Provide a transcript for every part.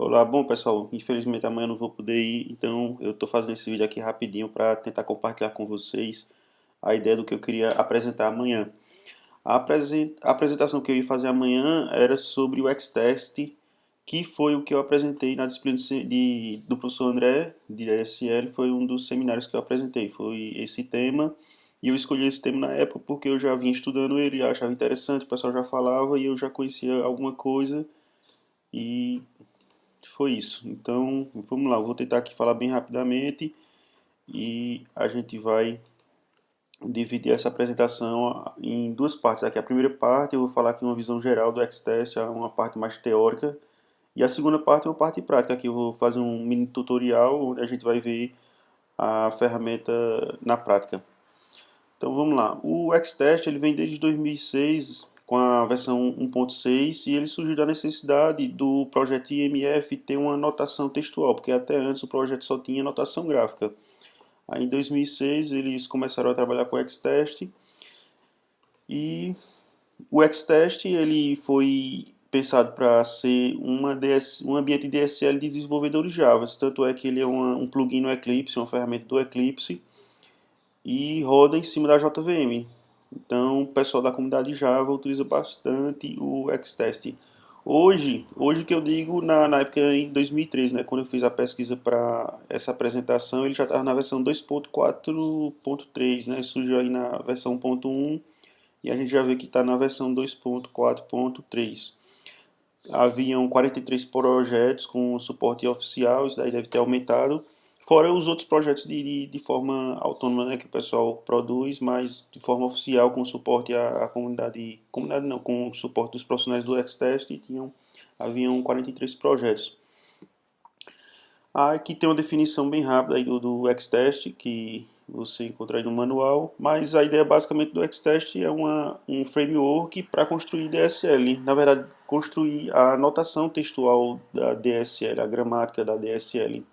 Olá, bom pessoal, infelizmente amanhã eu não vou poder ir, então eu estou fazendo esse vídeo aqui rapidinho para tentar compartilhar com vocês a ideia do que eu queria apresentar amanhã. A apresentação que eu ia fazer amanhã era sobre o X-Test, que foi o que eu apresentei na disciplina do professor André, de ESL, foi um dos seminários que eu apresentei, foi esse tema, e eu escolhi esse tema na época porque eu já vinha estudando ele, achava interessante, o pessoal já falava e eu já conhecia alguma coisa, e foi isso. Então, vamos lá, eu vou tentar aqui falar bem rapidamente e a gente vai dividir essa apresentação em duas partes. Aqui a primeira parte eu vou falar aqui uma visão geral do Xtest, uma parte mais teórica, e a segunda parte é uma parte prática. Aqui eu vou fazer um mini tutorial onde a gente vai ver a ferramenta na prática. Então vamos lá. O Xtest ele vem desde 2006 com a versão 1.6 e ele surgiu da necessidade do projeto IMF ter uma notação textual, porque até antes o projeto só tinha notação gráfica. Aí em 2006 eles começaram a trabalhar com o Xtest e o Xtest ele foi pensado para ser um ambiente DSL de desenvolvedores Java, tanto é que ele é um plugin no Eclipse, uma ferramenta do Eclipse e roda em cima da JVM. Então, o pessoal da comunidade Java utiliza bastante o Xtest. Hoje que eu digo, na época em 2013, né, quando eu fiz a pesquisa para essa apresentação, ele já estava na versão 2.4.3, né, surgiu aí na versão 1.1 e a gente já vê que está na versão 2.4.3. Haviam 43 projetos com suporte oficial, isso daí deve ter aumentado. Fora os outros projetos de forma autônoma, né, que o pessoal produz, mas de forma oficial com suporte à comunidade, comunidade não, com suporte dos profissionais do Xtest, haviam 43 projetos. Aqui tem uma definição bem rápida aí do Xtest, que você encontra aí no manual, mas a ideia basicamente do Xtest é um framework para construir DSL. Na verdade, construir a notação textual da DSL, a gramática da DSL.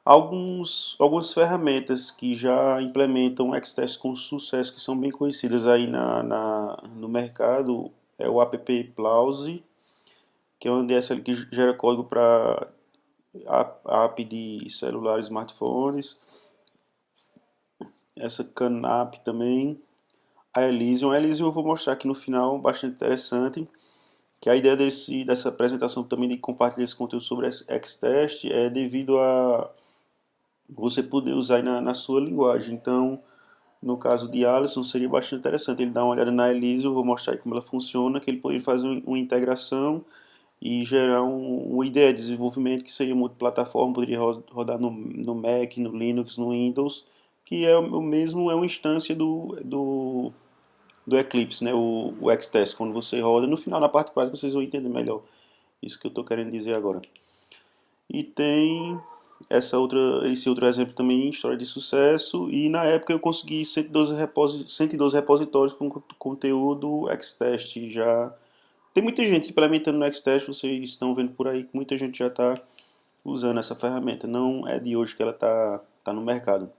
Algumas ferramentas que já implementam o Xtest com sucesso, que são bem conhecidas aí no mercado, é o app Plause, que é uma DSL que gera código para app de celular e smartphones. Essa Canap também. A Elysium eu vou mostrar aqui no final, bastante interessante. Que a ideia dessa apresentação também de compartilhar esse conteúdo sobre Xtest é devido a você poder usar aí na sua linguagem. Então, no caso de Alisson, seria bastante interessante ele dar uma olhada na Elysium, eu vou mostrar aí como ela funciona, que ele poderia fazer uma integração e gerar uma ideia de desenvolvimento que seria multiplataforma, poderia rodar no Mac, no Linux, no Windows, que é o mesmo, é uma instância do Eclipse, né? O Xtest, quando você roda. No final, na parte prática, vocês vão entender melhor isso que eu estou querendo dizer agora. E tem esse outro exemplo também, história de sucesso, e na época eu consegui 112 repositórios com conteúdo Xtest já. Tem muita gente implementando no Xtest, vocês estão vendo por aí que muita gente já está usando essa ferramenta. Não é de hoje que ela tá no mercado.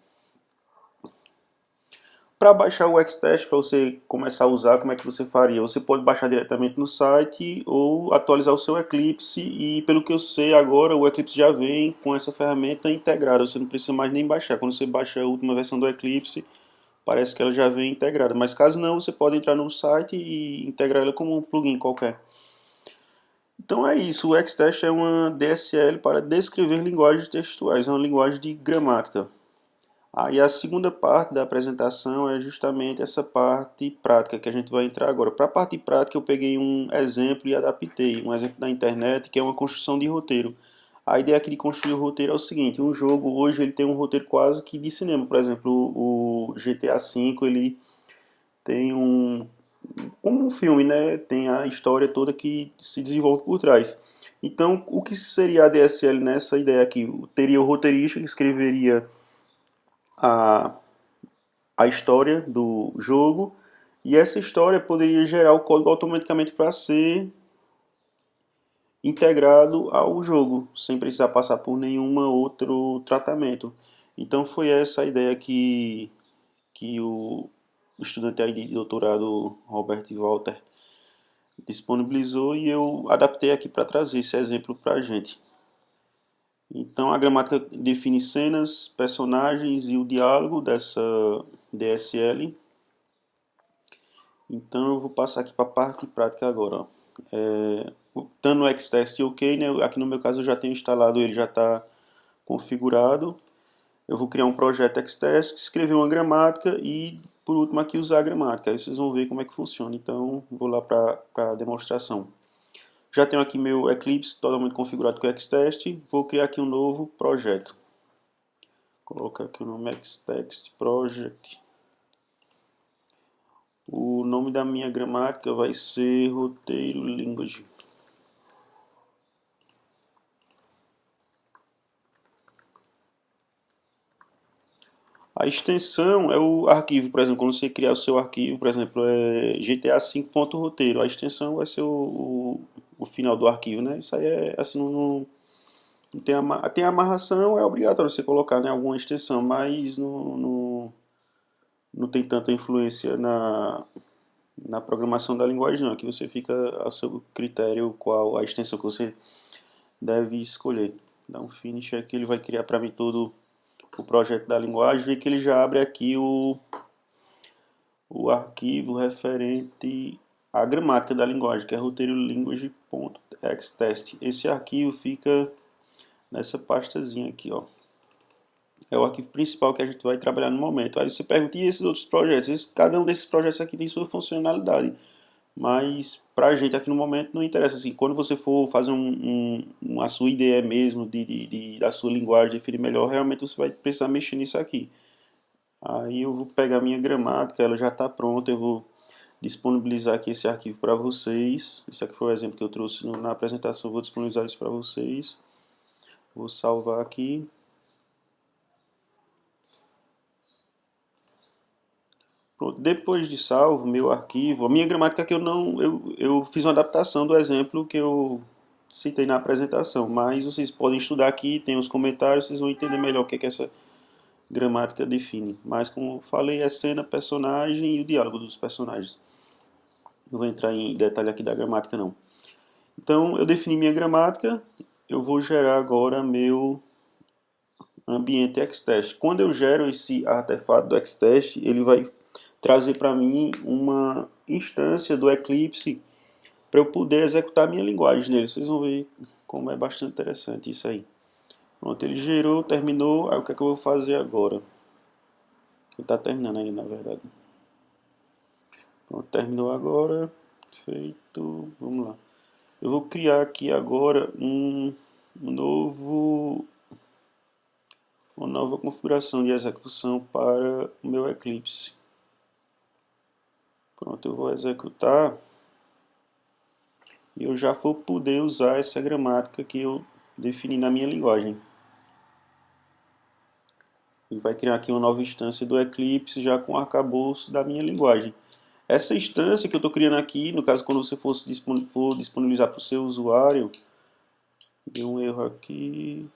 Para baixar o Xtest, para você começar a usar, como é que você faria? Você pode baixar diretamente no site ou atualizar o seu Eclipse e pelo que eu sei agora o Eclipse já vem com essa ferramenta integrada, você não precisa mais nem baixar. Quando você baixa a última versão do Eclipse, parece que ela já vem integrada, mas caso não, você pode entrar no site e integrar ela como um plugin qualquer. Então é isso, o Xtest é uma DSL para descrever linguagens textuais, é uma linguagem de gramática. Aí a segunda parte da apresentação é justamente essa parte prática que a gente vai entrar agora. Para a parte prática eu peguei um exemplo e adaptei, um exemplo da internet que é uma construção de roteiro. A ideia aqui de construir o roteiro é o seguinte, um jogo hoje ele tem um roteiro quase que de cinema, por exemplo, o GTA V ele tem como um filme, né? Tem a história toda que se desenvolve por trás. Então, o que seria a DSL nessa ideia aqui? Teria o roteirista que escreveria a a história do jogo e essa história poderia gerar o código automaticamente para ser integrado ao jogo, sem precisar passar por nenhum outro tratamento. Então foi essa a ideia que o estudante aí de doutorado Robert Walter disponibilizou e eu adaptei aqui para trazer esse exemplo para a gente. Então a gramática define cenas, personagens e o diálogo dessa DSL. Então eu vou passar aqui para a parte prática agora. Ó. Estando no Xtest OK, né? Aqui no meu caso eu já tenho instalado, ele já está configurado. Eu vou criar um projeto Xtest, escrever uma gramática e por último aqui usar a gramática. Aí vocês vão ver como é que funciona. Então vou lá para a demonstração. Já tenho aqui meu Eclipse totalmente configurado com o Xtest. Vou criar aqui um novo projeto. Vou colocar aqui o nome Xtest Project. O nome da minha gramática vai ser Roteiro Language. A extensão é o arquivo, por exemplo, quando você criar o seu arquivo, por exemplo, é GTA 5.roteiro, a extensão vai ser o final do arquivo, né? Isso aí é assim, não tem, tem amarração, é obrigatório você colocar, né, alguma extensão, mas não tem tanta influência na programação da linguagem, não. Aqui você fica ao seu critério qual a extensão que você deve escolher. Dá um finish aqui, ele vai criar para mim todo o projeto da linguagem, vê que ele já abre aqui o arquivo referente à gramática da linguagem, que é roteirolanguage.xtest. Esse arquivo fica nessa pastazinha aqui, ó. É o arquivo principal que a gente vai trabalhar no momento. Aí você pergunta, e esses outros projetos? Cada um desses projetos aqui tem sua funcionalidade. Mas pra gente aqui no momento não interessa. Assim, quando você for fazer a sua ideia mesmo da sua linguagem, definir melhor, realmente você vai precisar mexer nisso aqui. Aí eu vou pegar a minha gramática, ela já está pronta, eu vou disponibilizar aqui esse arquivo para vocês. Esse aqui foi o exemplo que eu trouxe na apresentação, eu vou disponibilizar isso para vocês. Vou salvar aqui. Pronto. Depois de salvo, meu arquivo, a minha gramática que eu fiz uma adaptação do exemplo que eu citei na apresentação, mas vocês podem estudar aqui, tem os comentários, vocês vão entender melhor o que é que essa gramática define. Mas como eu falei, é cena, personagem e o diálogo dos personagens. Não vou entrar em detalhe aqui da gramática não. Então eu defini minha gramática, eu vou gerar agora meu ambiente Xtest. Quando eu gero esse artefato do Xtest, ele vai trazer para mim uma instância do Eclipse para eu poder executar minha linguagem nele. Vocês vão ver como é bastante interessante isso aí. Pronto, ele gerou, terminou. Aí o que é que eu vou fazer agora? Ele está terminando aí, na verdade. Pronto, terminou agora. Feito. Vamos lá. Eu vou criar aqui agora uma nova configuração de execução para o meu Eclipse. Pronto, eu vou executar e eu já vou poder usar essa gramática que eu defini na minha linguagem. Ele vai criar aqui uma nova instância do Eclipse já com o arcabouço da minha linguagem. Essa instância que eu estou criando aqui, no caso quando você for disponibilizar para o seu usuário, deu um erro aqui.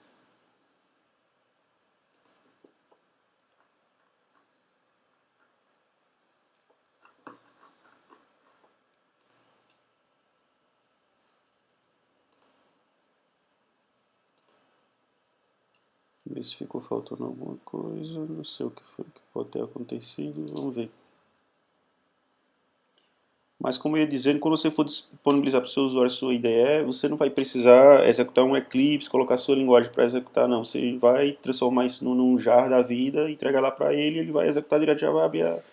Ver se ficou faltando alguma coisa, não sei o que foi que pode ter acontecido, vamos ver. Mas como eu ia dizendo, quando você for disponibilizar para o seu usuário sua IDE, você não vai precisar executar um Eclipse, colocar sua linguagem para executar, não. Você vai transformar isso num jar da vida, entregar lá para ele, ele vai executar direto, já vai abrir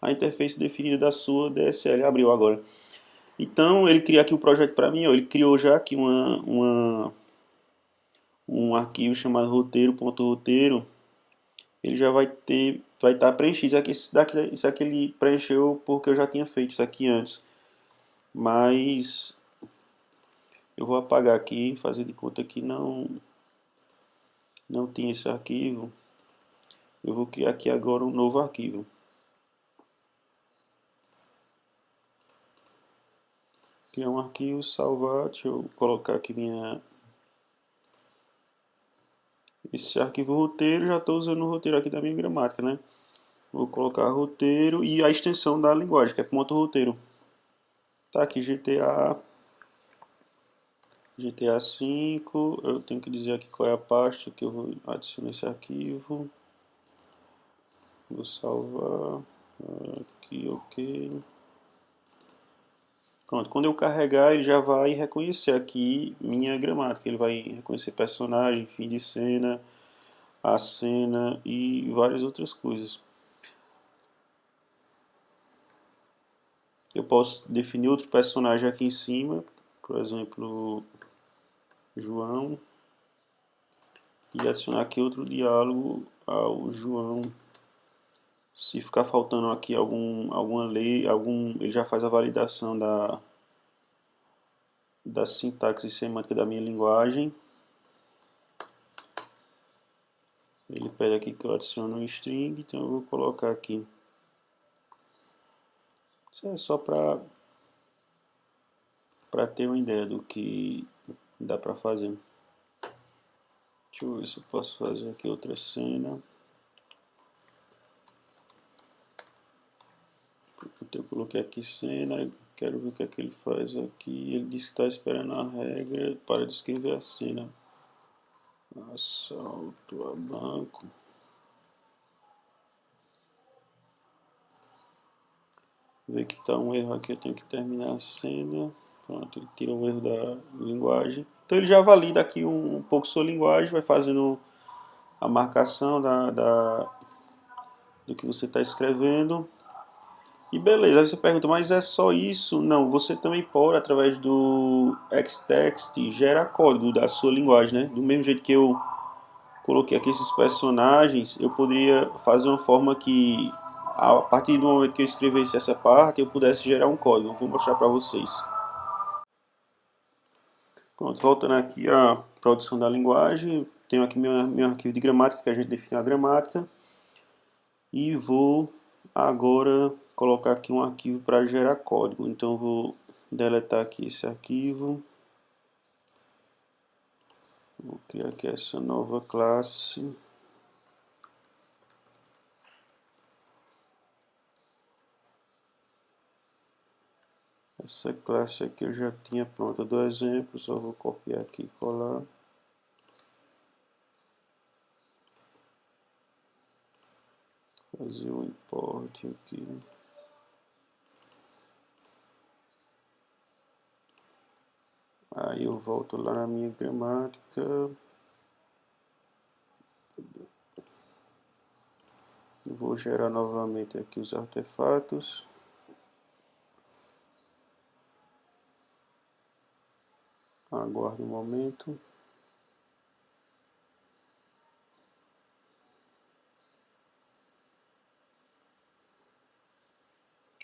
a interface definida da sua DSL. Abriu agora. Então, ele cria aqui o projeto para mim, ó. Ele criou já aqui um arquivo chamado roteiro.roteiro. Ele já vai estar preenchido. Isso aqui ele preencheu porque eu já tinha feito isso aqui antes. Mas eu vou apagar aqui, fazer de conta que não tinha esse arquivo. Eu vou criar aqui agora um novo arquivo. Criar um arquivo, salvar, deixa eu colocar aqui esse arquivo roteiro, já estou usando o roteiro aqui da minha gramática, né? Vou colocar roteiro e a extensão da linguagem, que é ponto roteiro. Tá aqui GTA 5, eu tenho que dizer aqui qual é a pasta que eu vou adicionar esse arquivo. Vou salvar aqui, ok. Pronto, quando eu carregar ele já vai reconhecer aqui minha gramática. Ele vai reconhecer personagem, fim de cena, a cena e várias outras coisas. Eu posso definir outro personagem aqui em cima, por exemplo, João, e adicionar aqui outro diálogo ao João. Se ficar faltando aqui alguma lei, ele já faz a validação da sintaxe e semântica da minha linguagem. Ele pede aqui que eu adicione um string, então eu vou colocar aqui. Isso é só para ter uma ideia do que dá para fazer. Deixa eu ver se eu posso fazer aqui outra cena. Eu coloquei aqui cena, quero ver o que é que ele faz aqui. Ele diz que está esperando a regra para descrever a cena. Assalto a banco. Ver que está um erro aqui, eu tenho que terminar a cena. Pronto, ele tira o erro da linguagem. Então ele já valida aqui um pouco sua linguagem, vai fazendo a marcação do que você está escrevendo. E beleza, aí você pergunta, mas é só isso? Não, você também pode, através do Xtext, gerar código da sua linguagem, né? Do mesmo jeito que eu coloquei aqui esses personagens, eu poderia fazer uma forma que, a partir do momento que eu escrevesse essa parte, eu pudesse gerar um código. Eu vou mostrar para vocês. Pronto, voltando aqui à produção da linguagem, tenho aqui meu arquivo de gramática, que a gente define a gramática. E vou agora colocar aqui um arquivo para gerar código. Então vou deletar aqui esse arquivo. Vou criar aqui essa nova classe. Essa classe aqui eu já tinha pronta do exemplo, só vou copiar aqui e colar. Fazer o import aqui. Aí eu volto lá na minha gramática. Vou gerar novamente aqui os artefatos. Aguardo um momento.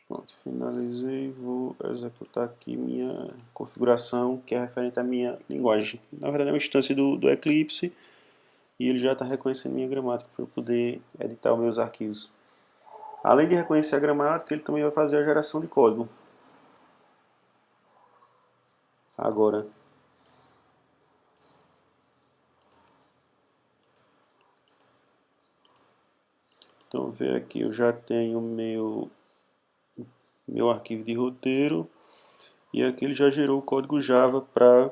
Pronto, finalizei. Vou executar aqui minha configuração, que é referente à minha linguagem. Na verdade é uma instância do Eclipse e ele já está reconhecendo minha gramática para eu poder editar os meus arquivos. Além de reconhecer a gramática, ele também vai fazer a geração de código. Agora, então ver aqui, eu já tenho meu arquivo de roteiro e aqui ele já gerou o código Java para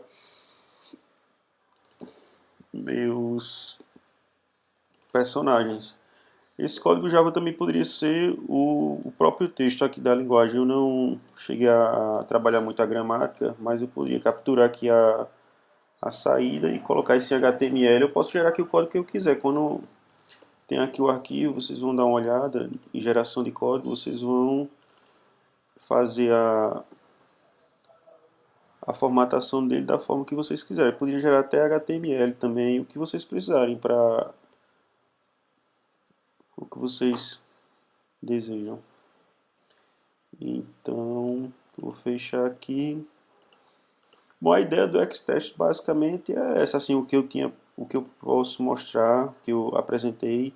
meus personagens. Esse código Java também poderia ser o próprio texto aqui da linguagem. Eu não cheguei a trabalhar muito a gramática, mas eu poderia capturar aqui a saída e colocar esse HTML. Eu posso gerar aqui o código que eu quiser. Quando tem aqui o arquivo, vocês vão dar uma olhada em geração de código, vocês vão fazer a formatação dele da forma que vocês quiserem. Eu poderia gerar até HTML também, o que vocês precisarem para o que vocês desejam. Então, vou fechar aqui. Bom, a ideia do Xtest basicamente é essa, assim, o que eu posso mostrar, que eu apresentei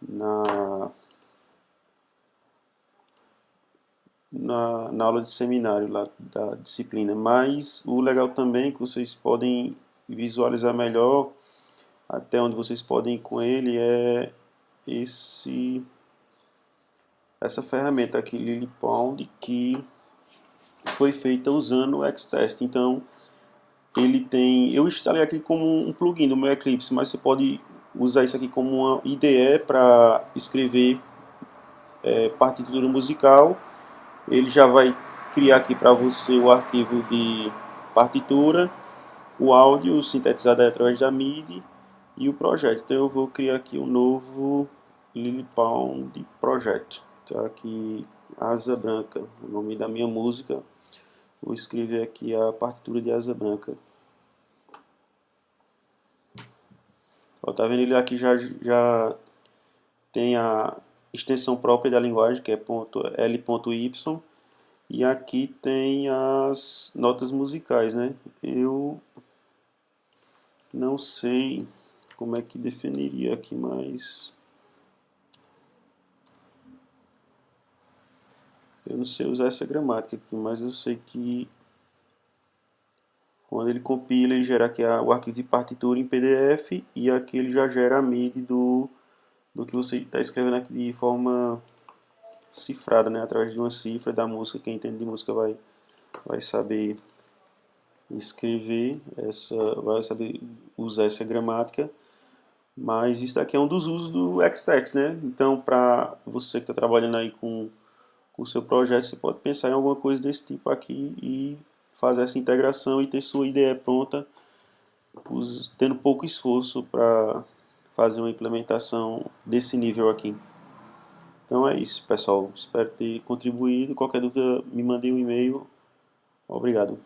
na, na aula de seminário lá da disciplina. Mas o legal também é que vocês podem visualizar melhor até onde vocês podem ir com ele é essa ferramenta aqui, LilyPound, que foi feita usando o Xtest. Então, ele tem, eu instalei aqui como um plugin do meu Eclipse, mas você pode usar isso aqui como uma IDE para escrever partitura musical. Ele já vai criar aqui para você o arquivo de partitura, o áudio sintetizado através da MIDI e o projeto. Então eu vou criar aqui um novo Lilliput projeto. Então aqui Asa Branca, o nome da minha música. Vou escrever aqui a partitura de Asa Branca. Ó, tá vendo? Ele aqui já tem a extensão própria da linguagem, que é .l.y, e aqui tem as notas musicais, né? Eu não sei como é que definiria aqui, mas eu não sei usar essa gramática aqui, mas eu sei que quando ele compila, ele gera aqui o arquivo de partitura em PDF e aqui ele já gera a MIDI do que você está escrevendo aqui de forma cifrada, né? Através de uma cifra da música. Quem entende de música vai saber escrever vai saber usar essa gramática. Mas isso aqui é um dos usos do Xtext, né? Então, para você que está trabalhando aí com o seu projeto, você pode pensar em alguma coisa desse tipo aqui e fazer essa integração e ter sua ideia pronta, tendo pouco esforço para fazer uma implementação desse nível aqui. Então é isso, pessoal. Espero ter contribuído. Qualquer dúvida, me mandem um e-mail. Obrigado.